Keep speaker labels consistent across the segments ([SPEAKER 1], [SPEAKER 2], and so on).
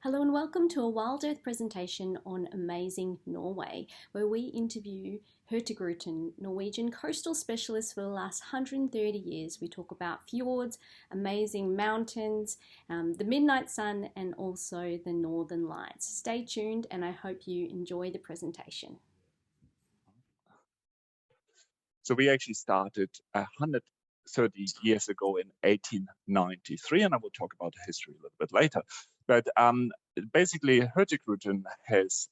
[SPEAKER 1] Hello and welcome to a Wild Earth presentation on amazing Norway, where we interview Hurtigruten, Norwegian coastal specialists for the last 130 years. We talk about fjords, amazing mountains, the midnight sun, and also the northern lights. Stay tuned and I hope you enjoy the presentation.
[SPEAKER 2] So we actually started 130 years ago in 1893, and I will talk about the history a little bit later. But basically, Hurtigruten has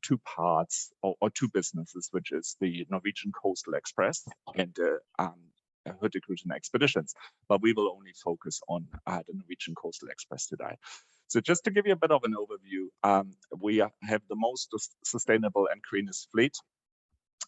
[SPEAKER 2] two parts or two businesses, which is the Norwegian Coastal Express and the Hurtigruten Expeditions. But we will only focus on the Norwegian Coastal Express today. So just to give you a bit of an overview, we have the most sustainable and greenest fleet.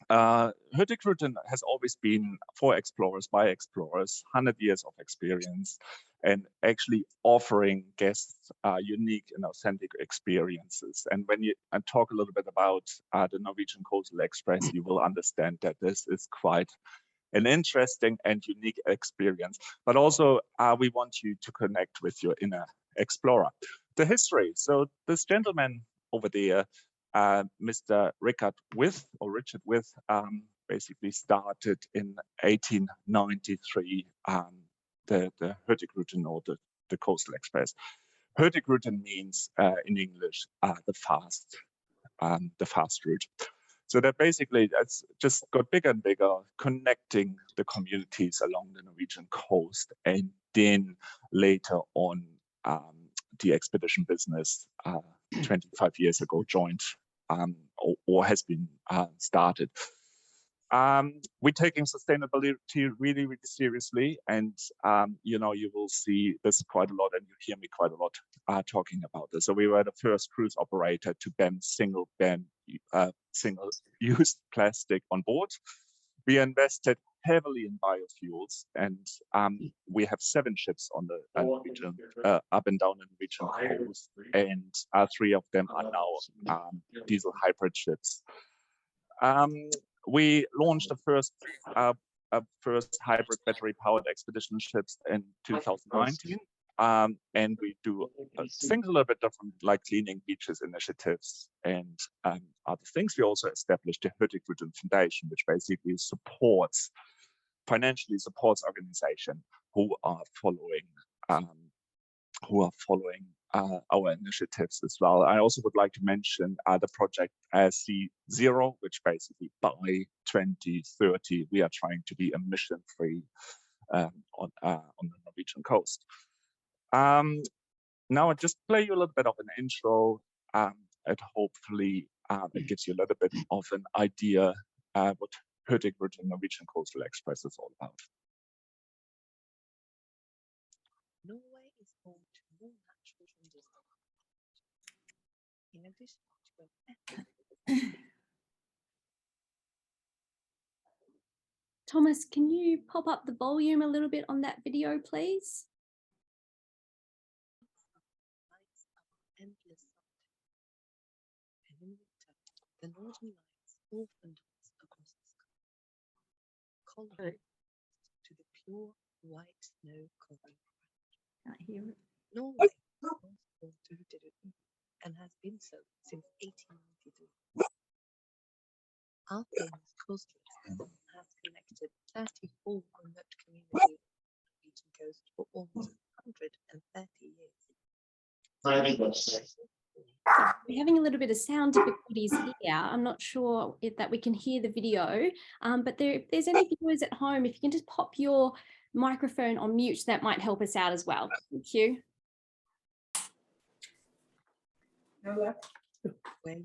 [SPEAKER 2] Hurtigruten has always been for explorers, by explorers, 100 years of experience, and actually offering guests unique and authentic experiences. And when you talk a little bit about the Norwegian Coastal Express, you will understand that this is quite an interesting and unique experience. But also, we want you to connect with your inner explorer. The history. So this gentleman over there, Mr. Richard With, basically started in 1893 the Hurtigruten or the Coastal Express. Hurtigruten means in English the fast route. So that basically it's just got bigger and bigger, connecting the communities along the Norwegian coast, and then later on the expedition business 25 years ago joined or has been started. We're taking sustainability really, really seriously, and you will see this quite a lot, and you hear me quite a lot talking about this. So we were the first cruise operator to ban single-use plastic on board. We invested heavily in biofuels, and we have 7 ships on the Norwegian, up and down the Norwegian coast, and 3 of them are now diesel hybrid ships. We launched the first hybrid battery-powered expedition ships in 2019, and we do things a little bit different, like cleaning beaches initiatives and other things. We also established the Hurtigruten Foundation, which basically financially supports organizations who are following our initiatives as well. I also would like to mention the project C0, which basically by 2030 we are trying to be emission-free on the Norwegian coast. Now I just play you a little bit of an intro, and hopefully it gives you a little bit of an idea what Hurtigruten Norwegian Coastal Express is all about.
[SPEAKER 3] Norway is home to more natural wonders than in addition to
[SPEAKER 1] Thomas, can you pop up the volume a little bit on that video, please?
[SPEAKER 3] endless sunset. And in winter, the northern lights often dance across the sky, coloring to the pure white snow covering ground.
[SPEAKER 1] Can't hear it.
[SPEAKER 3] Norway was born to Hurtigruten and has been so since 1893. Our famous coastline has connected 34 remote communities on the Norwegian coast for almost 130 years.
[SPEAKER 1] We're having a little bit of sound difficulties here. I'm not sure that we can hear the video, but if there's any viewers at home, if you can just pop your microphone on mute, that might help us out as well. Thank you.
[SPEAKER 3] Where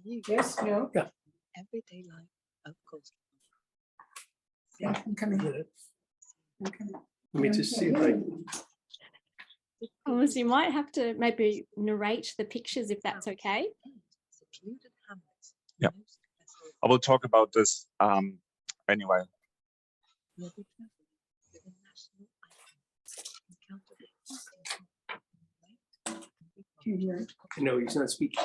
[SPEAKER 3] you everyday life of coastline.
[SPEAKER 4] Yeah, I'm coming with it. Okay. Let me just see if I.
[SPEAKER 1] Thomas, you might have to maybe narrate the pictures if that's okay.
[SPEAKER 2] Yeah, I will talk about this anyway.
[SPEAKER 4] Can you hear it? No, he's not speaking.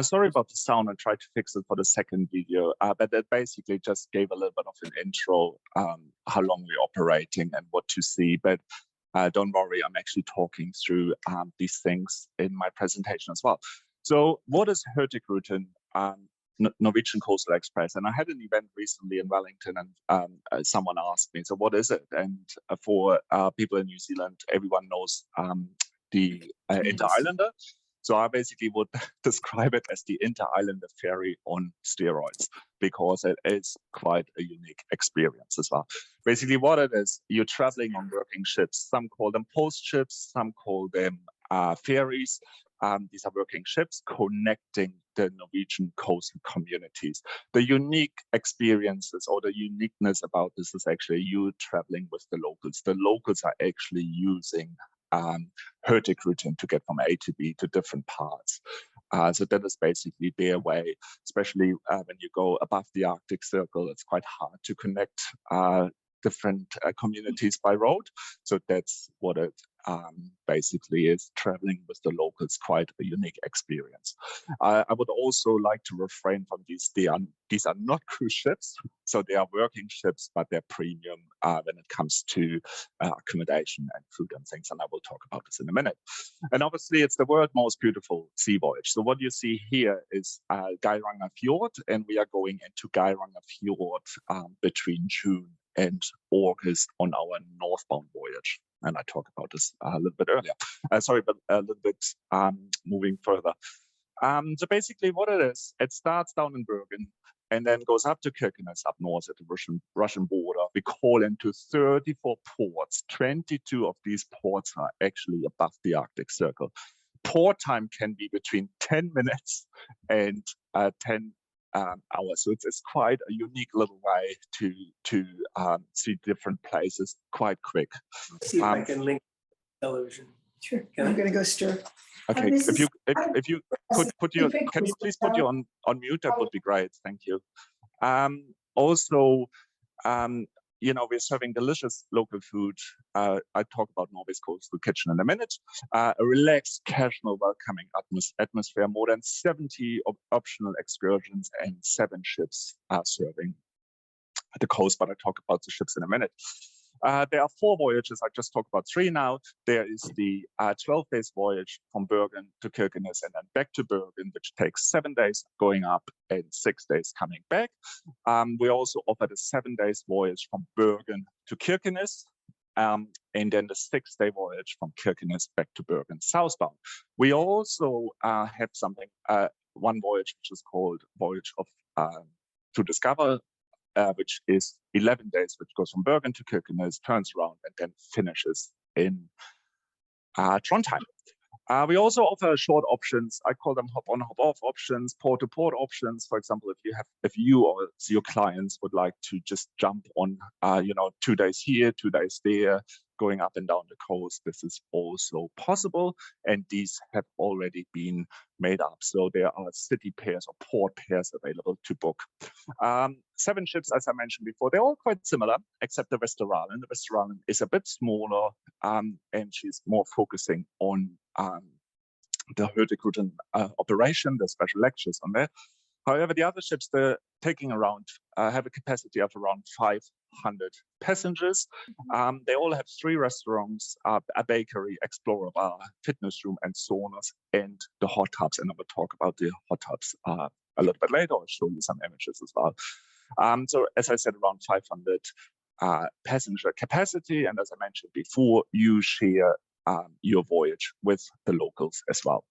[SPEAKER 2] Sorry about the sound. I tried to fix it for the second video, but that basically just gave a little bit of an intro, how long we're operating and what to see. But don't worry, I'm actually talking through these things in my presentation as well. So what is Hurtigruten Norwegian Coastal Express? And I had an event recently in Wellington, and someone asked me, so what is it? And for people in New Zealand, everyone knows the Inter-Islander. So I basically would describe it as the Inter-Islander ferry on steroids, because it is quite a unique experience as well. Basically what it is, you're traveling on working ships. Some call them post ships, some call them ferries. These are working ships connecting the Norwegian coastal communities. The unique experiences or the uniqueness about this is actually you traveling with the locals. The locals are actually using Hurtigruten to get from A to B to different parts. So that is basically their way, especially when you go above the Arctic Circle. It's quite hard to connect different communities by road. So that's what it basically is, traveling with the locals, quite a unique experience. I would also like to refrain from these. These are not cruise ships, so they are working ships, but they're premium when it comes to accommodation and food and things, and I will talk about this in a minute. And obviously, it's the world's most beautiful sea voyage. So what you see here is Geiranger Fjord, and we are going into Geiranger Fjord between June and August on our northbound voyage. And I talked about this a little bit earlier. Sorry, but a little bit moving further. So basically what it is, it starts down in Bergen and then goes up to Kirkenes up north at the Russian border. We call into 34 ports. 22 of these ports are actually above the Arctic Circle. Port time can be between 10 minutes and 10 hours. So it's quite a unique little way to see different places quite quick.
[SPEAKER 4] See if I can link television.
[SPEAKER 5] Sure. I'm going to go stir.
[SPEAKER 2] Okay, if you could put your, can you please put you on mute? That would be great. Thank you. Also, you know, we're serving delicious local food. I talk about Norway's Coastal Kitchen in a minute. A relaxed, casual, welcoming atmosphere. More than 70 optional excursions and 7 ships are serving at the coast, but I talk about the ships in a minute. There are 4 voyages. I just talked about 3 now. There is the 12-day voyage from Bergen to Kirkenes and then back to Bergen, which takes 7 days going up and 6 days coming back. We also offered a 7-day voyage from Bergen to Kirkenes, and then the 6-day voyage from Kirkenes back to Bergen southbound. We also have something, one voyage which is called Voyage of to Discover, which is 11 days, which goes from Bergen to Kirkenes, turns around, and then finishes in Trondheim. We also offer short options. I call them hop-on, hop-off options, port-to-port options. For example, if you or your clients would like to just jump on, 2 days here, 2 days there, going up and down the coast, this is also possible. And these have already been made up. So there are city pairs or port pairs available to book. 7 ships, as I mentioned before, they're all quite similar, except the Vesteralen. The Vesteralen is a bit smaller, and she's more focusing on the Hurtigruten operation, the special lectures on there. However, the other ships, they're taking around, have a capacity of around 500 passengers. They all have 3 restaurants, a bakery, explorer bar, fitness room, and saunas, and the hot tubs. And I will talk about the hot tubs a little bit later. I'll show you some images as well. So as I said, around 500 passenger capacity. And as I mentioned before, you share your voyage with the locals as well.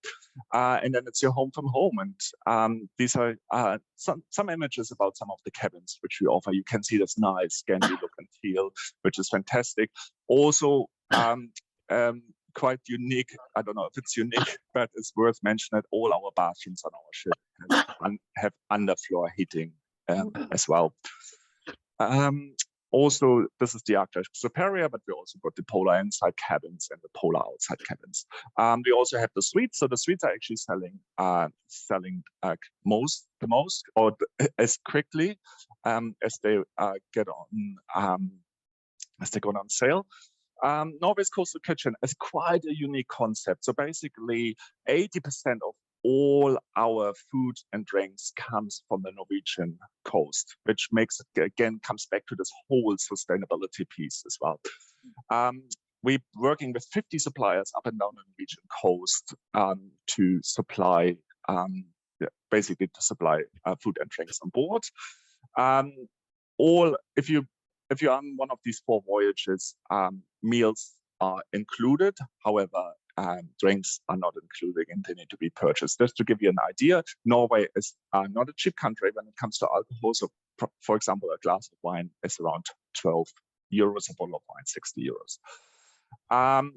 [SPEAKER 2] And then it's your home from home. And these are some images about some of the cabins which we offer. You can see this nice Scandi look and feel, which is fantastic. Also, quite unique. I don't know if it's unique, but it's worth mentioning that all our bathrooms on our ship have underfloor heating as well. Also, this is the Arctic Superior, but we also got the polar inside cabins and the polar outside cabins. We also have the suites. So the suites are actually selling the most or as quickly as they get on sale. Norway's Coastal Kitchen is quite a unique concept. So basically, 80% of all our food and drinks comes from the Norwegian coast, which makes it, again, comes back to this whole sustainability piece as well. we're working with 50 suppliers up and down the Norwegian coast to supply, basically to supply food and drinks on board. If you're on one of these 4 voyages, meals are included. However, drinks are not included and they need to be purchased. Just to give you an idea, Norway is not a cheap country when it comes to alcohol. So, for example, a glass of wine is around 12 euros, a bottle of wine 60 euros.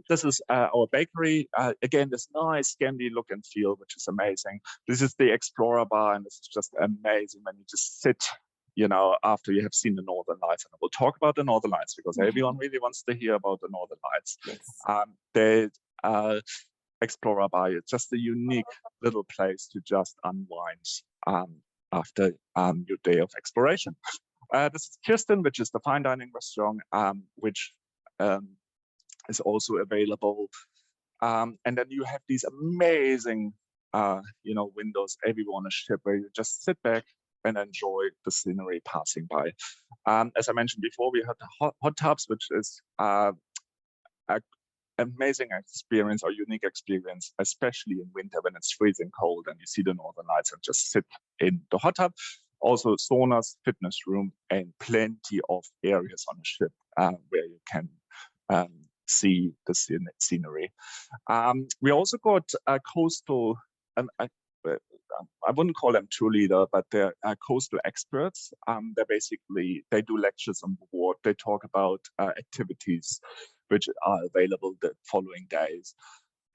[SPEAKER 2] This is our bakery. Again, this nice Scandi look and feel, which is amazing. This is the Explorer Bar, and this is just amazing when you just sit, you know, after you have seen the Northern Lights. And I will talk about the Northern Lights because everyone really wants to hear about the Northern Lights.
[SPEAKER 1] Yes.
[SPEAKER 2] The Explorer Bar is just a unique little place to just unwind after your day of exploration. This is Kirsten, which is the fine dining restaurant, which is also available. And then you have these amazing, windows everywhere on a ship where you just sit back and enjoy the scenery passing by. As I mentioned before, we had the hot tubs, which is an amazing experience or unique experience, especially in winter when it's freezing cold and you see the Northern Lights and just sit in the hot tub. Also saunas, fitness room, and plenty of areas on the ship where you can see the scenery. We also got a coastal, I wouldn't call them tour leader, but they're coastal experts. They do lectures on board. They talk about activities which are available the following days.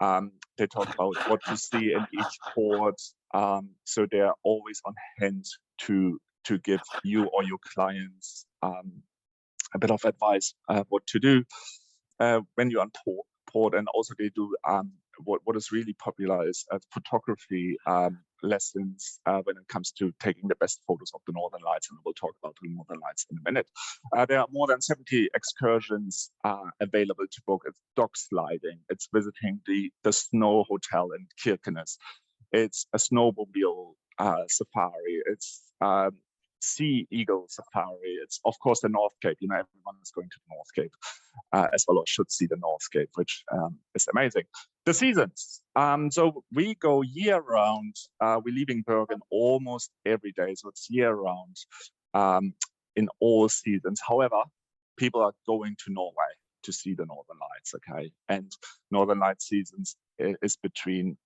[SPEAKER 2] They talk about what to see in each port. So they're always on hand to give you or your clients a bit of advice what to do when you're on port. And also they do what is really popular is photography lessons when it comes to taking the best photos of the Northern Lights, and we'll talk about the Northern Lights in a minute. There are more than 70 excursions available to book. It's dog sliding, it's visiting the Snow Hotel in Kirkenes, it's a snowmobile safari, it's Sea Eagle safari, it's of course the North Cape. You know, everyone is going to the North Cape as well, or should see the North Cape, which is amazing. The seasons, so we go year round. We're leaving Bergen almost every day, so it's year round in all seasons. However, people are going to Norway to see the Northern Lights, okay? And Northern Light seasons is between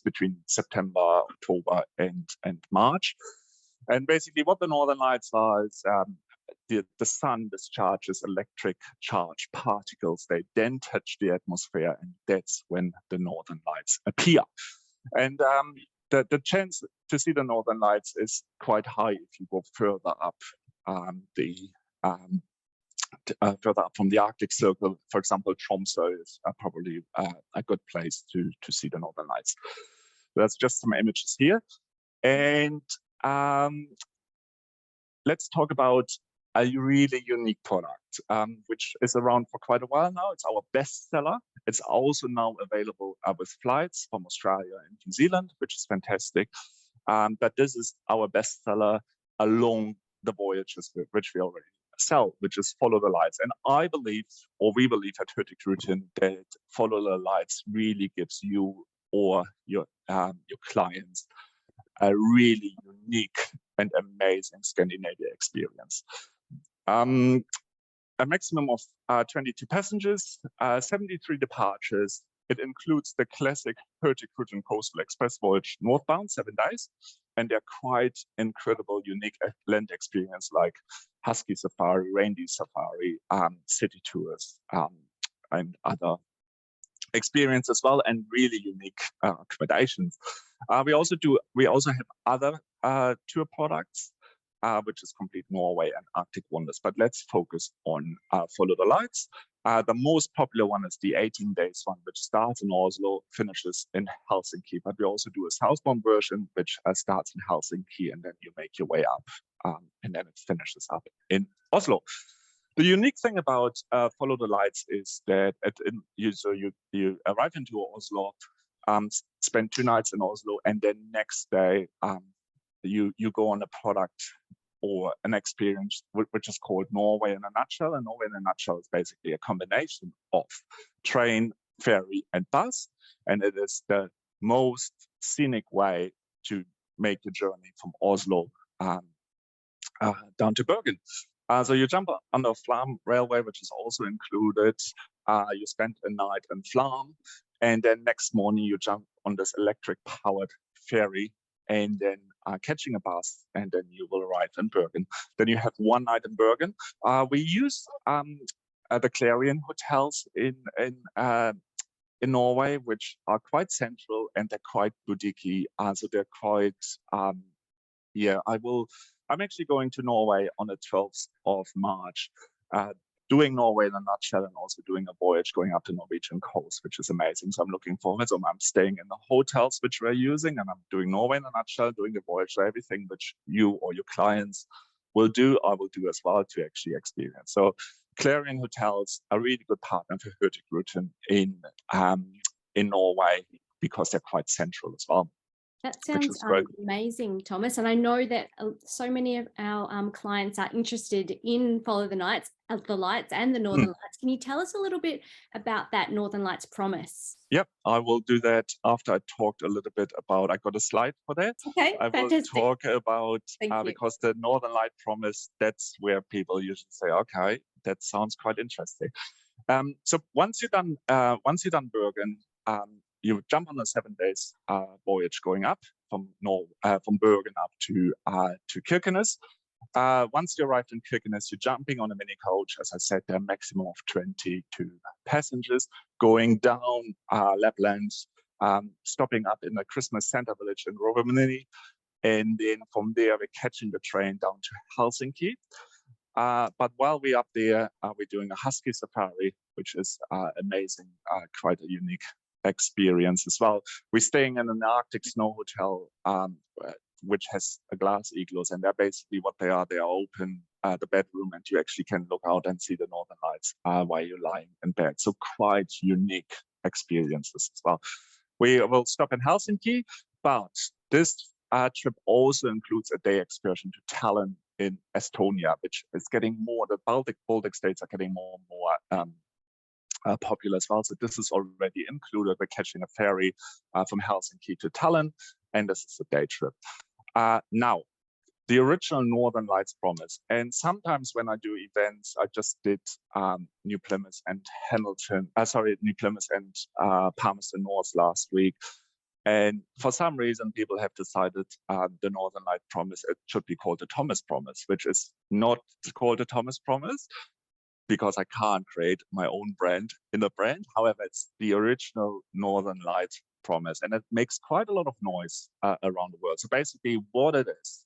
[SPEAKER 2] between September, October, and March. And basically what the Northern Lights are is the sun discharges electric charge particles. They then touch the atmosphere, and that's when the Northern Lights appear. And the chance to see the Northern Lights is quite high if you go further up further up from the Arctic Circle. For example, Tromsø is probably a good place to see the Northern Lights. That's just some images here. And let's talk about a really unique product, which is around for quite a while now. It's our bestseller. It's also now available with flights from Australia and New Zealand, which is fantastic. But this is our bestseller along the voyages which we already sell, which is Follow the Lights. And I believe, or we believe at Hurtigruten, that Follow the Lights really gives you or your clients a really unique and amazing Scandinavia experience. A maximum of 22 passengers, 73 departures. It includes the classic Hurtigruten Coastal Express voyage northbound, 7 days, and they're quite incredible, unique land experience like husky safari, reindeer safari, city tours, and other experience as well, and really unique accommodations. We also have other tour products, which is Complete Norway and Arctic Wonders. But let's focus on Follow the Lights. The most popular one is the 18 days one, which starts in Oslo, finishes in Helsinki. But we also do a southbound version, which starts in Helsinki, and then you make your way up, and then it finishes up in Oslo. The unique thing about Follow the Lights is that you arrive into Oslo, spend 2 nights in Oslo, and then next day you go on a product or an experience which is called Norway in a nutshell. And Norway in a nutshell is basically a combination of train, ferry, and bus. And it is the most scenic way to make the journey from Oslo down to Bergen. So you jump on the Flam railway, which is also included. You spend a night in Flam, and then next morning you jump on this electric-powered ferry, and then catching a bus, and then you will arrive in Bergen. Then you have one night in Bergen. We use the Clarion hotels in Norway, which are quite central and they're quite boutique-y. So they're quite, I'm actually going to Norway on the 12th of March, doing Norway in a nutshell and also doing a voyage going up the Norwegian coast, which is amazing. So I'm looking forward. So I'm staying in the hotels which we're using, and I'm doing Norway in a nutshell, doing the voyage. So everything which you or your clients will do, I will do as well to actually experience. So Clarion Hotels are a really good partner for Hurtigruten in Norway because they're quite central as well.
[SPEAKER 1] That sounds amazing, Thomas. And I know that so many of our clients are interested in Follow the Lights and the Northern Lights. Can you tell us a little bit about that Northern Lights promise?
[SPEAKER 2] Yep, I will do that after I talked a little bit about, I got a slide for that.
[SPEAKER 1] Okay,
[SPEAKER 2] I
[SPEAKER 1] fantastic.
[SPEAKER 2] will talk about, because the Northern Light promise, that's where people usually say, okay, that sounds quite interesting. So once you're done Bergen, you jump on a 7 days voyage going up from Bergen up to Kirkenes. Once you arrive in Kirkenes, you're jumping on a mini coach. As I said, there are a maximum of 22 passengers going down Lapland, stopping up in the Christmas Santa village in Rovaniemi, and then from there we're catching the train down to Helsinki. But while we're up there, we're doing a husky safari, which is amazing, quite a unique experience as well. We're staying in an Arctic snow hotel, which has a glass igloos, and they're basically what they are. They are open, the bedroom, and you actually can look out and see the Northern Lights while you're lying in bed. So quite unique experiences as well. We will stop in Helsinki, but this trip also includes a day excursion to Tallinn in Estonia, which is getting more, the Baltic states are getting more and more popular as well. So this is already included. We're catching a ferry from Helsinki to Tallinn, and this is a day trip. Now, the original Northern Lights promise, and sometimes when I do events, I just did New Plymouth and New Plymouth and Palmerston North last week. And for some reason, people have decided the Northern Light promise, it should be called the Thomas promise, which is not called the Thomas promise because I can't create my own brand in the brand. However, it's the original Northern Light promise, and it makes quite a lot of noise around the world. So basically what it is,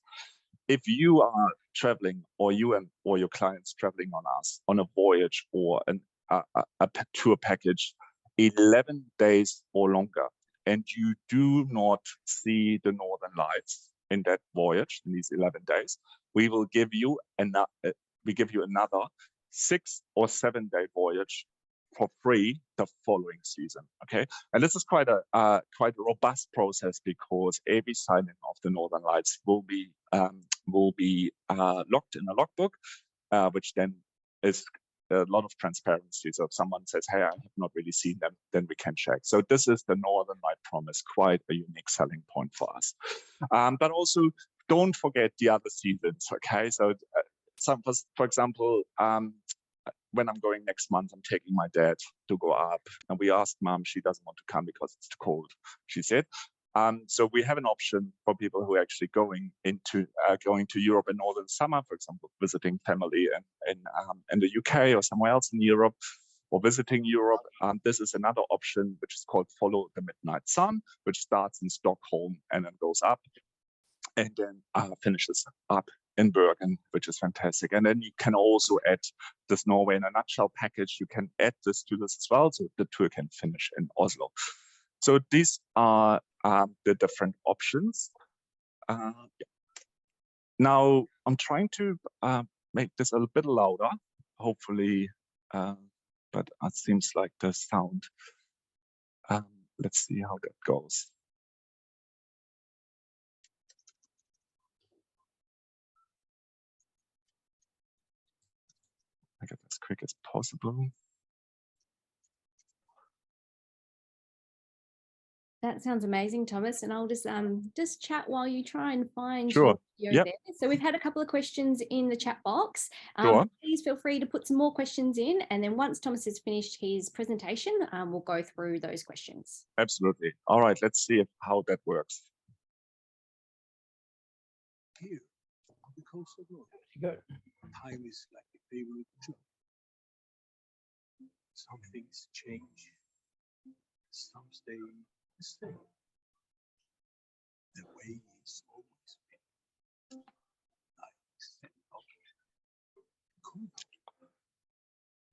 [SPEAKER 2] if you are traveling, or you or your clients traveling on us on a voyage or a tour package, 11 days or longer, and you do not see the Northern Lights in that voyage, in these 11 days, we will give you another 6 or 7 day voyage for free the following season. Okay, and this is quite a robust process because every signing of the Northern Lights will be locked in a logbook, which then is a lot of transparency. So if someone says, hey, I have not really seen them, then we can check. So this is the Northern Light promise, quite a unique selling point for us. But also don't forget the other seasons, okay? So for example, when I'm going next month, I'm taking my dad to go up, and we asked Mom, she doesn't want to come because it's too cold, she said. So we have an option for people who are actually going to Europe in northern summer, for example, visiting family in the UK or somewhere else in Europe, or visiting Europe. This is another option, which is called Follow the Midnight Sun, which starts in Stockholm and then goes up and then finishes up in Bergen, which is fantastic. And then you can also add this Norway in a Nutshell package. You can add this to this as well, so the tour can finish in Oslo. So these are the different options. Now I'm trying to make this a little bit louder, hopefully, but it seems like the sound. Let's see how that goes. as quick as possible.
[SPEAKER 1] That sounds amazing, Thomas. And I'll just chat while you try and find
[SPEAKER 2] Sure.
[SPEAKER 1] your video
[SPEAKER 2] Yep.
[SPEAKER 1] there. So we've had a couple of questions in the chat box.
[SPEAKER 2] Sure.
[SPEAKER 1] Please feel free to put some more questions in. And then once Thomas has finished his presentation, we'll go through those questions.
[SPEAKER 2] Absolutely. All right, let's see how that works.
[SPEAKER 4] Here on the coast of Norway, time is like a favorite job. Some things change, some stay the same. The way is always been. Like set up. Cool.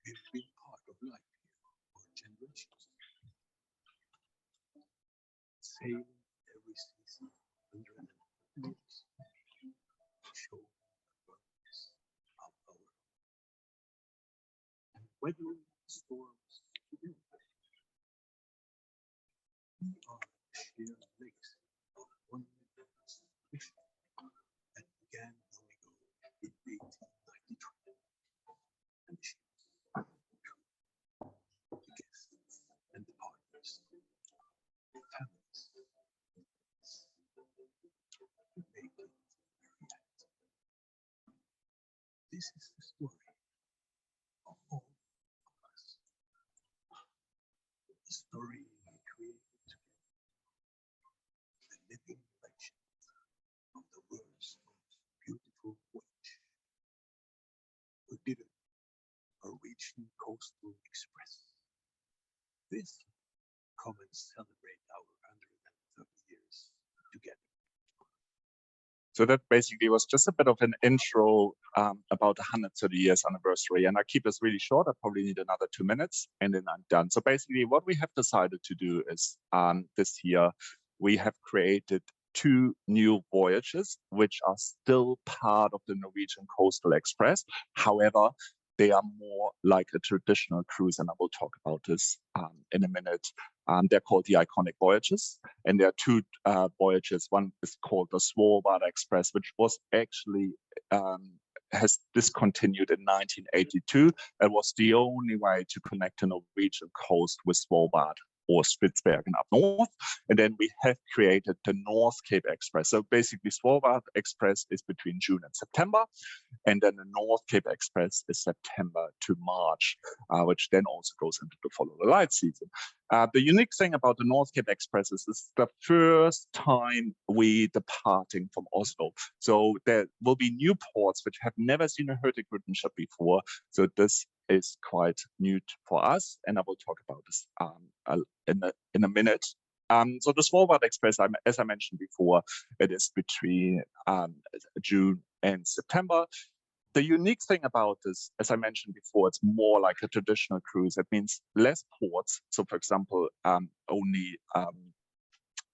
[SPEAKER 4] It's been part of life here for generations. Same every season, 100 years. Show awareness of our and weathering storms together. We are a shared mix of wonders mission that began long ago in 1893. And ships, the guests and the partners, families, we make it very active. This is the story of all of us. The story we created together. The living legend of the world's most beautiful voyage. Hurtigruten Norwegian Coastal Express. This come and celebrate our 130 years together.
[SPEAKER 2] So that basically was just a bit of an intro about the 130 years anniversary. And I keep this really short. I probably need another 2 minutes and then I'm done. So basically what we have decided to do is this year, we have created 2 new voyages, which are still part of the Norwegian Coastal Express. However, they are more like a traditional cruise, and I will talk about this in a minute. They're called the iconic voyages, and there are 2 voyages. One is called the Svalbard Express, which was actually has discontinued in 1982. It was the only way to connect the Norwegian coast with Svalbard or Spitsbergen up north. And then we have created the North Cape Express. So basically Svalbard Express is between June and September. And then the North Cape Express is September to March, which then also goes into the follow the light season. The unique thing about the North Cape Express is it's the first time we departing from Oslo. So there will be new ports which have never seen a Hurtigruten ship before. So this is quite new for us, and I will talk about this in a minute. So the Svalbard Express, as I mentioned before, it is between June and September. The unique thing about this, as I mentioned before, it's more like a traditional cruise. It means less ports. So, for example,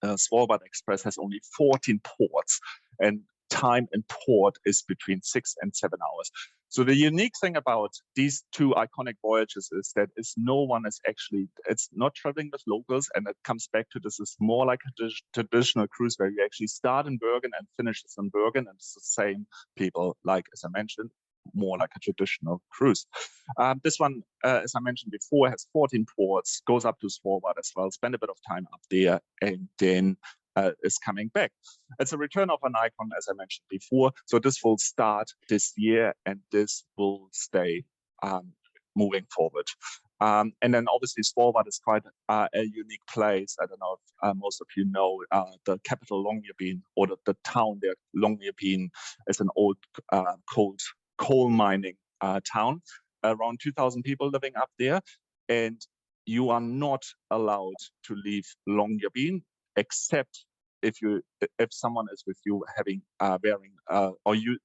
[SPEAKER 2] Svalbard Express has only 14 ports, and time in port is between 6 and 7 hours. So the unique thing about these 2 iconic voyages is that it's not traveling with locals, and it comes back to this is more like a traditional cruise where you actually start in Bergen and finishes in Bergen, and it's the same people, like as I mentioned, more like a traditional cruise. This one, as I mentioned before, has 14 ports, goes up to Svalbard as well, spend a bit of time up there, and then is coming back. It's a return of an icon, as I mentioned before. So this will start this year, and this will stay moving forward. And then obviously Svalbard is quite a unique place. I don't know if most of you know the capital Longyearbyen, or the town there, Longyearbyen, is an old coal mining town. Around 2,000 people living up there, and you are not allowed to leave Longyearbyen except if someone is with you wearing or you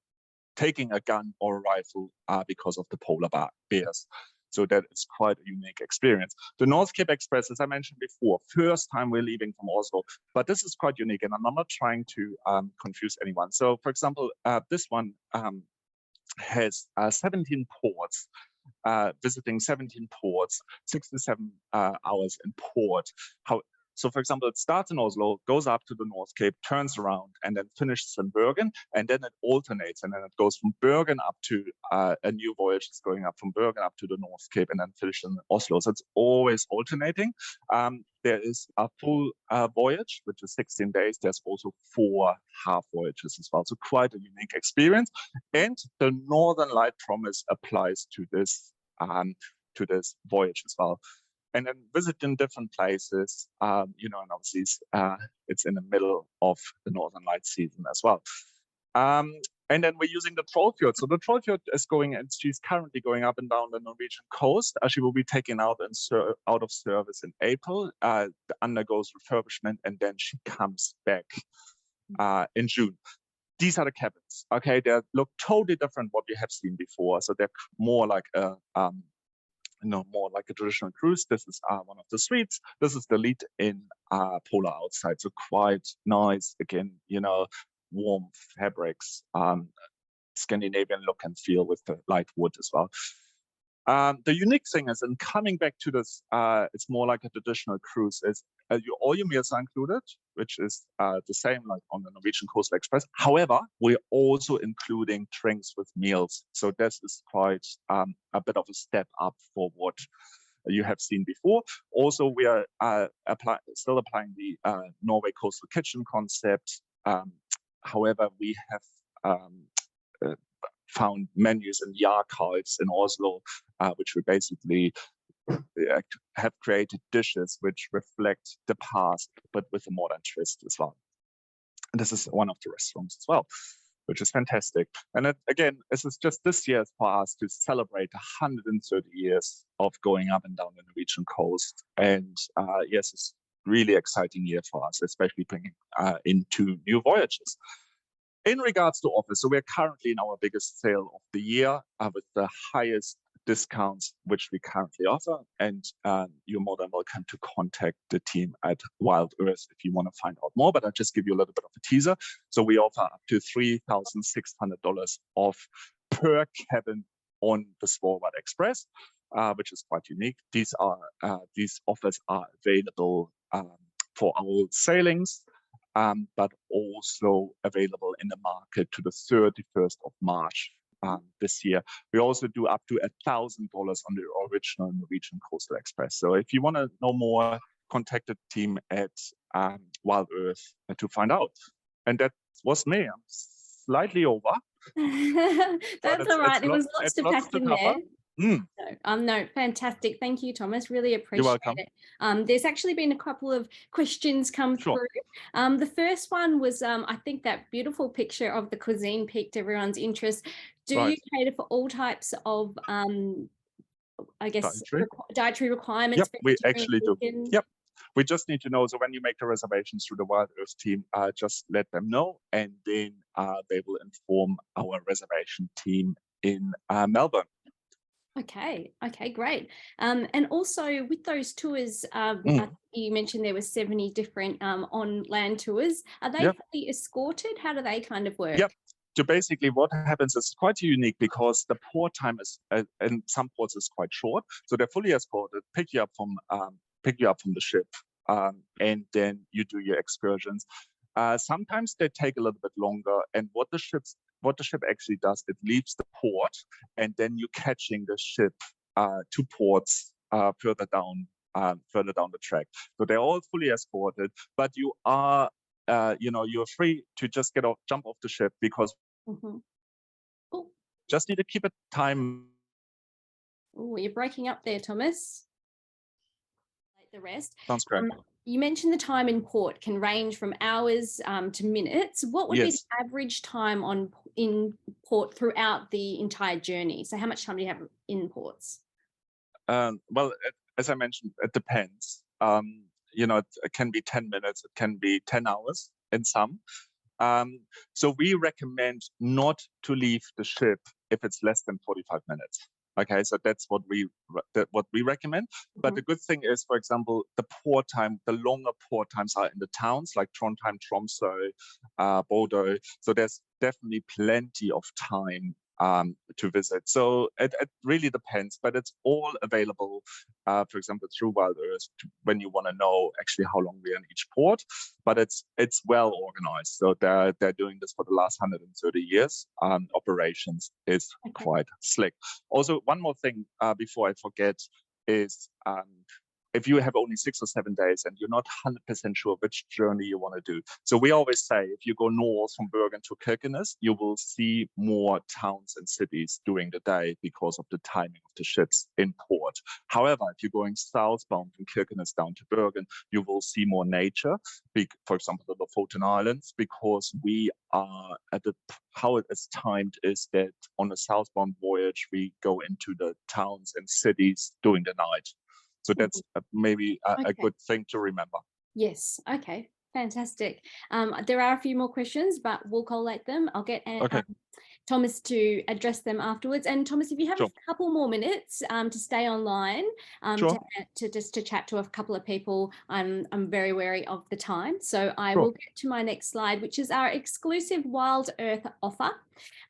[SPEAKER 2] taking a gun or a rifle because of the polar bears. So that is quite a unique experience. The North Cape Express, as I mentioned before, first time we're leaving from Oslo, but this is quite unique, and I'm not trying to confuse anyone. So, for example, this one has 17 ports, visiting 17 ports, 67 hours in port. So for example, it starts in Oslo, goes up to the North Cape, turns around, and then finishes in Bergen, and then it alternates, and then it goes from Bergen up to a new voyage is going up from Bergen up to the North Cape, and then finishes in Oslo. So it's always alternating. There is a full voyage, which is 16 days. There's also 4 half voyages as well. So quite a unique experience. And the Northern Light Promise applies to this voyage as well. And then visiting different places, you know, and obviously it's in the middle of the Northern Light season as well. And then we're using the Trollfjord. So the Trollfjord is going, and she's currently going up and down the Norwegian coast. She will be taken out of service in April, undergoes refurbishment, and then she comes back in June. These are the cabins. Okay, they look totally different what we have seen before. So they're more like a more like a traditional cruise. This is one of the suites. This is the lead-in polar outside. So quite nice. Again, you know, warm fabrics, Scandinavian look and feel with the light wood as well. The unique thing is, in coming back to this, it's more like a traditional cruise, is all your meals are included, which is the same like on the Norwegian Coastal Express. However, we're also including drinks with meals. So this is quite a bit of a step up for what you have seen before. Also, we are still applying the Norway Coastal Kitchen concept. However, we have found menus in the archives in Oslo, which we basically have created dishes which reflect the past, but with a modern twist as well. And this is one of the restaurants as well, which is fantastic. And again, this is just this year for us to celebrate 130 years of going up and down the Norwegian coast. And yes, it's really exciting year for us, especially bringing in 2 new voyages. In regards to offers, so we're currently in our biggest sale of the year with the highest discounts which we currently offer. And you're more than welcome to contact the team at Wild Earth if you want to find out more. But I'll just give you a little bit of a teaser. So we offer up to $3,600 off per cabin on the Svalbard Express, which is quite unique. These offers are available for our sailings, but also available in the market to the 31st of March this year. We also do up to $1,000 on the original Norwegian Coastal Express. So if you want to know more, contact the team at Wild Earth to find out. And that was me. I'm slightly over.
[SPEAKER 1] That's all right. There was lots to pack in there. No, fantastic. Thank you, Thomas. Really appreciate it. There's actually been a couple of questions come through. The first one was, I think that beautiful picture of the cuisine piqued everyone's interest. Do you cater for all types of, I guess, dietary requirements?
[SPEAKER 2] Yep, we actually do. Yep. We just need to know, so when you make the reservations through the Wild Earth team, just let them know, and then they will inform our reservation team in Melbourne.
[SPEAKER 1] Okay, great. And also with those tours, you mentioned there were 70 different on-land tours. Are they fully escorted? How do they kind of work?
[SPEAKER 2] Yep. So basically what happens is quite unique because the port time is, in some ports is quite short. So they're fully escorted, pick you up from the ship, and then you do your excursions. Sometimes they take a little bit longer, and what the ship actually does, it leaves the port, and then you're catching the ship to ports further down the track. So they're all fully escorted, but you are, you're free to just jump off the ship because just need to keep it time.
[SPEAKER 1] Oh, you're breaking up there, Thomas. Like the rest.
[SPEAKER 2] Sounds great.
[SPEAKER 1] You mentioned the time in port can range from hours to minutes. What would be the average time in port throughout the entire journey? So how much time do you have in ports?
[SPEAKER 2] Well, as I mentioned, it depends. It can be 10 minutes, it can be 10 hours in some. So we recommend not to leave the ship if it's less than 45 minutes. Okay, so that's what we recommend. But the good thing is, for example, the longer port times are in the towns like Trondheim, Tromsø, Bodø. So there's definitely plenty of time to visit. So it really depends, but it's all available, for example, through Wild Earth when you want to know actually how long we're in each port. But it's well organized. So they're doing this for the last 130 years. Operations is quite slick. Also, one more thing before I forget is if you have only 6 or 7 days and you're not 100% sure which journey you want to do. So we always say, if you go north from Bergen to Kirkenes, you will see more towns and cities during the day because of the timing of the ships in port. However, if you're going southbound from Kirkenes down to Bergen, you will see more nature. For example, the Lofoten Islands, because we are how it is timed is that on a southbound voyage, we go into the towns and cities during the night. So that's maybe a good thing to remember.
[SPEAKER 1] Yes. Okay. Fantastic. There are a few more questions, but we'll collate them. I'll get Thomas to address them afterwards. And Thomas, if you have a couple more minutes to stay online, to chat to a couple of people, I'm very wary of the time. So I will get to my next slide, which is our exclusive Wild Earth offer.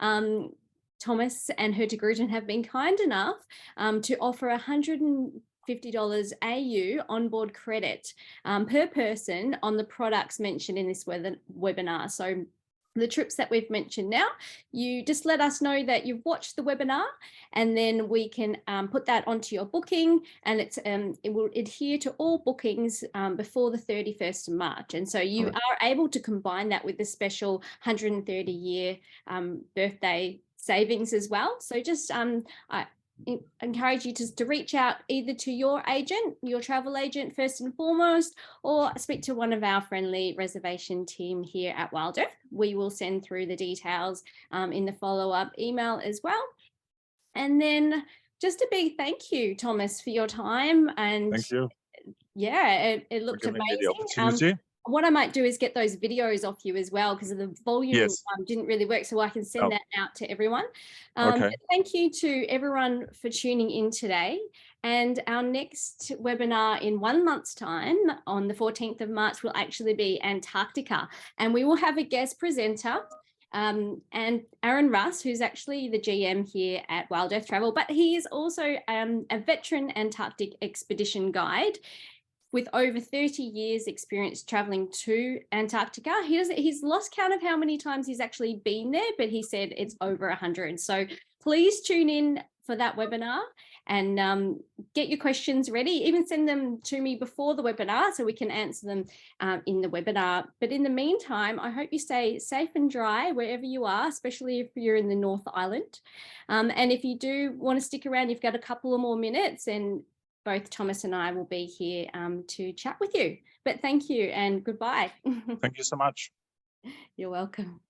[SPEAKER 1] Thomas and Hurtigruten have been kind enough to offer $150 AU onboard credit per person on the products mentioned in this webinar. So the trips that we've mentioned now, you just let us know that you've watched the webinar, and then we can put that onto your booking, and it will adhere to all bookings before the 31st of March. And so you are able to combine that with the special 130-year birthday savings as well. So just I encourage you to reach out either to your agent, your travel agent first and foremost, or speak to one of our friendly reservation team here at Wild Earth. We will send through the details in the follow-up email as well. And then just a big thank you, Thomas, for your time. And
[SPEAKER 2] thank you.
[SPEAKER 1] Yeah, it looked amazing. What I might do is get those videos off you as well, because the volume didn't really work, so I can send that out to everyone. Thank you to everyone for tuning in today. And our next webinar in 1 month's time, on the 14th of March, will actually be Antarctica. And we will have a guest presenter, and Aaron Russ, who's actually the GM here at Wild Earth Travel, but he is also a veteran Antarctic expedition guide with over 30 years experience traveling to Antarctica. He's lost count of how many times he's actually been there, but he said it's over 100. So please tune in for that webinar and get your questions ready. Even send them to me before the webinar so we can answer them in the webinar. But in the meantime, I hope you stay safe and dry wherever you are, especially if you're in the North Island. And if you do want to stick around, you've got a couple of more minutes, and both Thomas and I will be here to chat with you. But thank you and goodbye.
[SPEAKER 2] Thank you so much.
[SPEAKER 1] You're welcome.